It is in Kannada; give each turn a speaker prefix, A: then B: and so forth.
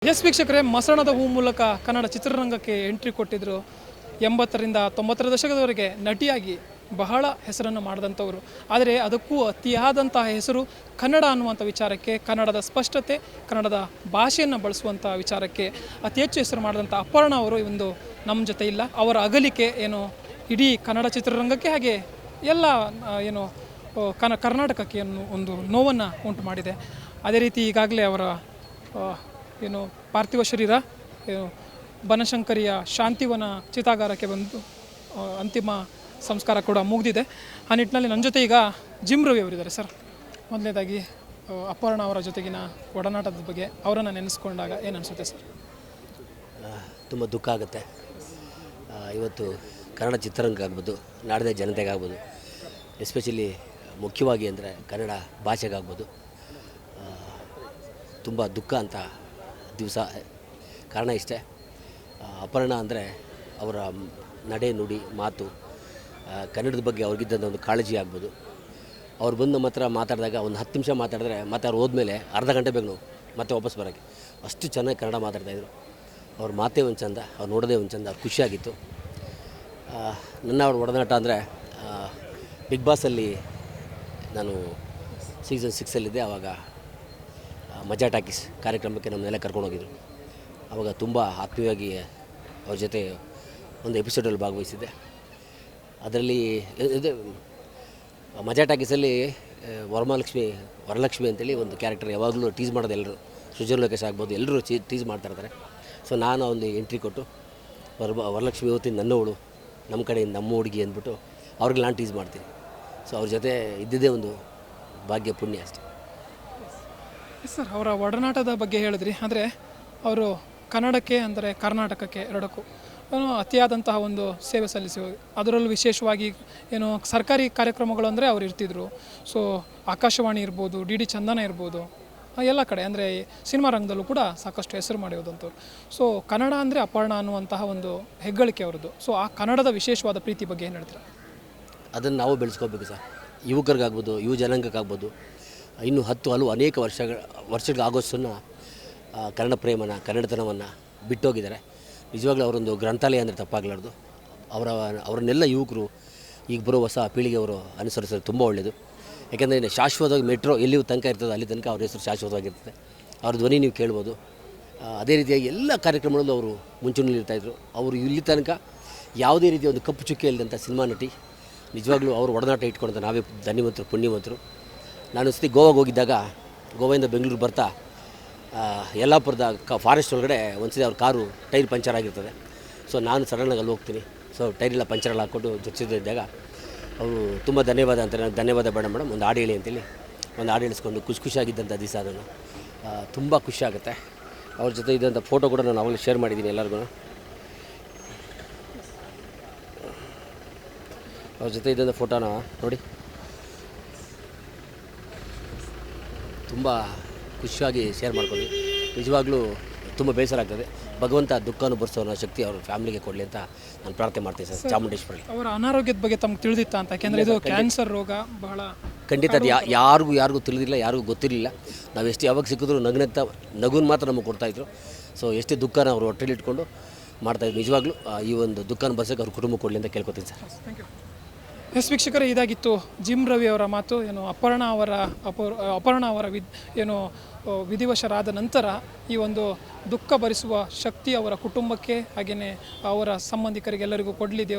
A: ಎಸ್ ವೀಕ್ಷಕರೇ, ಮಸಣದ ಹೂ ಮೂಲಕ ಕನ್ನಡ ಚಿತ್ರರಂಗಕ್ಕೆ ಎಂಟ್ರಿ ಕೊಟ್ಟಿದ್ದರು. 80ರಿಂದ 90ರ ದಶಕದವರೆಗೆ ನಟಿಯಾಗಿ ಬಹಳ ಹೆಸರನ್ನು ಮಾಡಿದಂಥವರು. ಆದರೆ ಅದಕ್ಕೂ ಅತಿಯಾದಂತಹ ಹೆಸರು ಕನ್ನಡ ಅನ್ನುವಂಥ ವಿಚಾರಕ್ಕೆ, ಕನ್ನಡದ ಸ್ಪಷ್ಟತೆ, ಕನ್ನಡದ ಭಾಷೆಯನ್ನು ಬಳಸುವಂಥ ವಿಚಾರಕ್ಕೆ ಅತಿ ಹೆಚ್ಚು ಹೆಸರು ಮಾಡಿದಂಥ ಅಪರ್ಣಾ ಅವರು ಒಂದು ನಮ್ಮ ಜೊತೆ ಇಲ್ಲ. ಅವರ ಅಗಲಿಕೆ ಏನು ಇಡೀ ಕನ್ನಡ ಚಿತ್ರರಂಗಕ್ಕೆ ಹಾಗೆ ಎಲ್ಲ ಏನು ಕರ್ನಾಟಕಕ್ಕೆ ಒಂದು ನೋವನ್ನು ಉಂಟು ಮಾಡಿದೆ. ಅದೇ ರೀತಿ ಈಗಾಗಲೇ ಅವರ ಏನು ಪಾರ್ಥಿವ ಶರೀರ ಏನು ಬನಶಂಕರಿಯ ಶಾಂತಿವನ ಚಿತಾಗಾರಕ್ಕೆ ಬಂದು ಅಂತಿಮ ಸಂಸ್ಕಾರ ಕೂಡ ಮುಗಿದಿದೆ. ಆ ನಿಟ್ಟಿನಲ್ಲಿ ನನ್ನ ಜೊತೆ ಈಗ ಜಿಮ್ ರವಿ ಅವರಿದ್ದಾರೆ. ಸರ್, ಮೊದಲನೇದಾಗಿ ಅಪರ್ಣಾ ಅವರ ಜೊತೆಗಿನ ಒಡನಾಟದ ಬಗ್ಗೆ ಅವರನ್ನು ನೆನೆಸ್ಕೊಂಡಾಗ ಏನು ಅನಿಸುತ್ತೆ ಸರ್?
B: ತುಂಬ ದುಃಖ ಆಗುತ್ತೆ. ಇವತ್ತು ಕನ್ನಡ ಚಿತ್ರರಂಗ ಆಗ್ಬೋದು, ನಾಡಿನ ಜನತೆಗಾಗ್ಬೋದು, ಎಸ್ಪೆಷಲಿ ಮುಖ್ಯವಾಗಿ ಅಂದರೆ ಕನ್ನಡ ಭಾಷೆಗಾಗ್ಬೋದು ತುಂಬ ದುಃಖ ಅಂತ ದಿವಸ. ಕಾರಣ ಇಷ್ಟೇ, ಅಪರ್ಣಾ ಅಂದರೆ ಅವರ ನಡೆ ನುಡಿ ಮಾತು, ಕನ್ನಡದ ಬಗ್ಗೆ ಅವ್ರಿಗಿದ್ದಂಥ ಒಂದು ಕಾಳಜಿ ಆಗ್ಬೋದು. ಅವ್ರು ಬಂದು ನಮ್ಮ ಹತ್ರ ಮಾತಾಡಿದಾಗ ಒಂದು 10 ನಿಮಿಷ ಮಾತಾಡಿದ್ರೆ ಮತ್ತೆ ಅವ್ರು ಹೋದ್ಮೇಲೆ ಅರ್ಧ ಗಂಟೆ ಬೇಕು ನಾವು ಮತ್ತೆ ವಾಪಸ್ ಬರೋಕ್ಕೆ. ಅಷ್ಟು ಚೆನ್ನಾಗಿ ಕನ್ನಡ ಮಾತಾಡ್ತಾಯಿದ್ರು. ಅವ್ರ ಮಾತೇ ಒಂದು ಚಂದ, ಅವ್ರು ನೋಡೋದೇ ಒಂದು ಚಂದ, ಖುಷಿಯಾಗಿತ್ತು. ನನ್ನ ಅವ್ರ ಒಡನಾಟ ಅಂದರೆ ಬಿಗ್ ಬಾಸಲ್ಲಿ ನಾನು ಸೀಸನ್ 6 ಆವಾಗ ಮಜಾ ಟಾಕೀಸ್ ಕಾರ್ಯಕ್ರಮಕ್ಕೆ ನಮ್ಮನ್ನೆಲ್ಲ ಕರ್ಕೊಂಡೋಗಿದ್ರು. ಆವಾಗ ತುಂಬ ಆತ್ಮೀಯವಾಗಿ ಅವ್ರ ಜೊತೆ ಒಂದು ಎಪಿಸೋಡಲ್ಲಿ ಭಾಗವಹಿಸಿದ್ದೆ. ಅದರಲ್ಲಿ ಇದು ಮಜಾ ಟಾಕೀಸಲ್ಲಿ ವರಲಕ್ಷ್ಮಿ ಅಂತೇಳಿ ಒಂದು ಕ್ಯಾರೆಕ್ಟರ್ ಯಾವಾಗಲೂ ಟೀಸ್ ಮಾಡೋದು. ಎಲ್ಲರೂ ಸೃಜನ್ ಲೋಕೇಶ್ ಆಗ್ಬೋದು, ಎಲ್ಲರೂ ಟೀಸ್ ಮಾಡ್ತಾಯಿರ್ತಾರೆ. ಸೊ ನಾನು ಒಂದು ಎಂಟ್ರಿ ಕೊಟ್ಟು ವರಲಕ್ಷ್ಮಿ ಇವತ್ತಿನ ನನ್ನವಳು, ನಮ್ಮ ಕಡೆಯಿಂದ ನಮ್ಮ ಹುಡುಗಿ ಅಂದ್ಬಿಟ್ಟು ಅವ್ರಿಗೆ ನಾನು ಟೀಸ್ ಮಾಡ್ತೀನಿ. ಸೊ ಅವ್ರ ಜೊತೆ ಇದ್ದಿದ್ದೇ ಒಂದು ಭಾಗ್ಯ ಪುಣ್ಯ ಅಷ್ಟೇ.
A: ಸರ್, ಅವರ ಒಡನಾಟದ ಬಗ್ಗೆ ಹೇಳಿದ್ರಿ. ಆದರೆ ಅವರು ಕನ್ನಡಕ್ಕೆ ಅಂದರೆ ಕರ್ನಾಟಕಕ್ಕೆ ಎರಡಕ್ಕೂ ಅತಿಯಾದಂತಹ ಒಂದು ಸೇವೆ ಸಲ್ಲಿಸಿ, ಅದರಲ್ಲೂ ವಿಶೇಷವಾಗಿ ಏನು ಸರ್ಕಾರಿ ಕಾರ್ಯಕ್ರಮಗಳು ಅಂದರೆ ಅವ್ರು ಇರ್ತಿದ್ರು. ಸೊ ಆಕಾಶವಾಣಿ ಇರ್ಬೋದು, ಡಿ ಚಂದನ ಇರ್ಬೋದು, ಎಲ್ಲ ಕಡೆ ಅಂದರೆ ಸಿನಿಮಾ ರಂಗದಲ್ಲೂ ಕೂಡ ಸಾಕಷ್ಟು ಹೆಸರು ಮಾಡಿರೋದಂಥವ್ರು. ಸೊ ಕನ್ನಡ ಅಂದರೆ ಅಪರ್ಣಾ ಅನ್ನುವಂತಹ ಒಂದು ಹೆಗ್ಗಳಿಕೆ ಅವ್ರದ್ದು. ಸೊ ಆ ಕನ್ನಡದ ವಿಶೇಷವಾದ ಪ್ರೀತಿ ಬಗ್ಗೆ ಏನು ಹೇಳ್ತೀರಾ?
B: ಅದನ್ನು ನಾವು ಬೆಳೆಸ್ಕೋಬೇಕು ಸರ್. ಯುವಕರಿಗಾಗ್ಬೋದು, ಯುವ ಜನಾಂಗಕ್ಕಾಗ್ಬೋದು, ಇನ್ನೂ ಹಲವು ಅನೇಕ ವರ್ಷಗಳಾಗೋಷ್ಟನ್ನು ಕನ್ನಡ ಪ್ರೇಮನ, ಕನ್ನಡತನವನ್ನು ಬಿಟ್ಟೋಗಿದ್ದಾರೆ. ನಿಜವಾಗ್ಲೂ ಅವರೊಂದು ಗ್ರಂಥಾಲಯ ಅಂದರೆ ತಪ್ಪಾಗಲಾರ್ದು. ಅವರನ್ನೆಲ್ಲ ಯುವಕರು ಈಗ ಬರೋ ಹೊಸ ಪೀಳಿಗೆಯವರು ಅನುಸರಿಸೋದು ತುಂಬ ಒಳ್ಳೆಯದು. ಯಾಕೆಂದರೆ ಶಾಶ್ವತವಾಗಿ ಮೆಟ್ರೋ ಎಲ್ಲಿ ತನಕ ಇರ್ತದೆ ಅಲ್ಲಿ ತನಕ ಅವ್ರ ಹೆಸರು ಶಾಶ್ವತವಾಗಿರ್ತದೆ. ಅವ್ರ ಧ್ವನಿ ನೀವು ಕೇಳ್ಬೋದು. ಅದೇ ರೀತಿಯಾಗಿ ಎಲ್ಲ ಕಾರ್ಯಕ್ರಮಗಳಲ್ಲೂ ಅವರು ಮುಂಚೂಣಿಲಿರ್ತಾಯಿದ್ರು. ಅವರು ಇಲ್ಲಿ ತನಕ ಯಾವುದೇ ರೀತಿಯ ಒಂದು ಕಪ್ಪು ಚುಕ್ಕೆ ಇಲ್ಲದಂಥ ಸಿನಿಮಾ ನಟಿ. ನಿಜವಾಗ್ಲೂ ಅವರು ಒಡನಾಟ ಇಟ್ಕೊಂಡಂಥ ನಾವೇ ಧನ್ಯವಂತರು, ಪುಣ್ಯವಂತರು. ನಾನು ಸತಿ ಗೋವಾಗೆ ಹೋಗಿದ್ದಾಗ, ಗೋವಾದಿಂದ ಬೆಂಗಳೂರು ಬರ್ತಾ ಯಲ್ಲಾಪುರದ ಫಾರೆಸ್ಟ್ ಒಳಗಡೆ ಒಂದ್ಸತಿ ಅವ್ರ ಕಾರು ಟೈರ್ ಪಂಚರ್ ಆಗಿರ್ತದೆ. ಸೊ ನಾನು ಸಡನ್ನಾಗಿ ಅಲ್ಲಿ ಹೋಗ್ತೀನಿ. ಸೊ ಟೈರೆಲ್ಲ ಪಂಚರೆಲ್ಲ ಹಾಕ್ಕೊಂಡು ಜೊತೆಸಿದ್ದಾಗ ಅವರು ತುಂಬ ಧನ್ಯವಾದ ಅಂತಾರೆ. ನಾನು ಧನ್ಯವಾದ ಬೇಡ ಮೇಡಮ್, ಒಂದು ಹಾಡು ಹೇಳಿ ಅಂತೇಳಿ ಒಂದು ಹಾಡು ಹೇಳಿಸ್ಕೊಂಡು ಖುಷಿಯಾಗಿದ್ದಂಥ ದಿವಸ ಅದನ್ನು. ತುಂಬ ಖುಷಿ ಆಗುತ್ತೆ. ಅವ್ರ ಜೊತೆ ಇದ್ದಂಥ ಫೋಟೋ ಕೂಡ ನಾನು ಅವಾಗಲೇ ಶೇರ್ ಮಾಡಿದ್ದೀನಿ ಎಲ್ಲರಿಗೂ. ಅವ್ರ ಜೊತೆ ಇದ್ದಂಥ ಫೋಟೋನ ನೋಡಿ, ತುಂಬ ಖುಷಿಯಾಗಿ ಶೇರ್ ಮಾಡ್ಕೊಂಡು ನಿಜವಾಗ್ಲೂ ತುಂಬ ಬೇಸರ ಆಗ್ತದೆ. ಭಗವಂತ ದುಃಖನೂ ಬರೆಸೋ ಶಕ್ತಿ ಅವ್ರ ಫ್ಯಾಮಿಲಿಗೆ ಕೊಡಲಿ ಅಂತ ನಾನು ಪ್ರಾರ್ಥನೆ ಮಾಡ್ತೀನಿ ಸರ್, ಚಾಮುಂಡೇಶ್ವರಿ.
A: ಅವರ ಅನಾರೋಗ್ಯದ ಬಗ್ಗೆ ತಮ್ಗೆ ತಿಳಿದಿತ್ತ ಅಂತ? ಯಾಕೆಂದರೆ ಇದು ಕ್ಯಾನ್ಸರ್ ರೋಗ ಬಹಳ
B: ಖಂಡಿತ ಅದು ಯಾರಿಗೂ ತಿಳಿದಿಲ್ಲ, ಯಾರಿಗೂ ಗೊತ್ತಿರಲಿಲ್ಲ. ನಾವು ಎಷ್ಟು ಯಾವಾಗ ಸಿಕ್ಕಿದ್ರು ನಗುನ ಮಾತ್ರ ನಮಗೆ ಕೊಡ್ತಾಯಿದ್ರು. ಸೊ ಎಷ್ಟೇ ದುಃಖನ ಅವರು ಹೊಟ್ಟೆಲಿ ಇಟ್ಕೊಂಡು ಮಾಡ್ತಾಯಿದ್ರು. ನಿಜವಾಗ್ಲೂ ಈ ಒಂದು ದುಃಖನ ಬರ್ಸೋಕ್ಕೆ ಅವ್ರ ಕುಟುಂಬ ಕೊಡಲಿ ಅಂತ ಕೇಳ್ಕೊತೀನಿ ಸರ್.
A: Thank you. ಎಸ್ ವೀಕ್ಷಕರೇ, ಇದಾಗಿತ್ತು ಜಿಮ್ ರವಿ ಅವರ ಮಾತು. ಏನು ಅಪರ್ಣಾ ಅವರ ಏನು ವಿಧಿವಶರಾದ ನಂತರ ಈ ಒಂದು ದುಃಖ ಭರಿಸುವ ಶಕ್ತಿ ಅವರ ಕುಟುಂಬಕ್ಕೆ ಹಾಗೆಯೇ ಅವರ ಸಂಬಂಧಿಕರಿಗೆಲ್ಲರಿಗೂ ಕೊಡಲಿ ದೇವರು.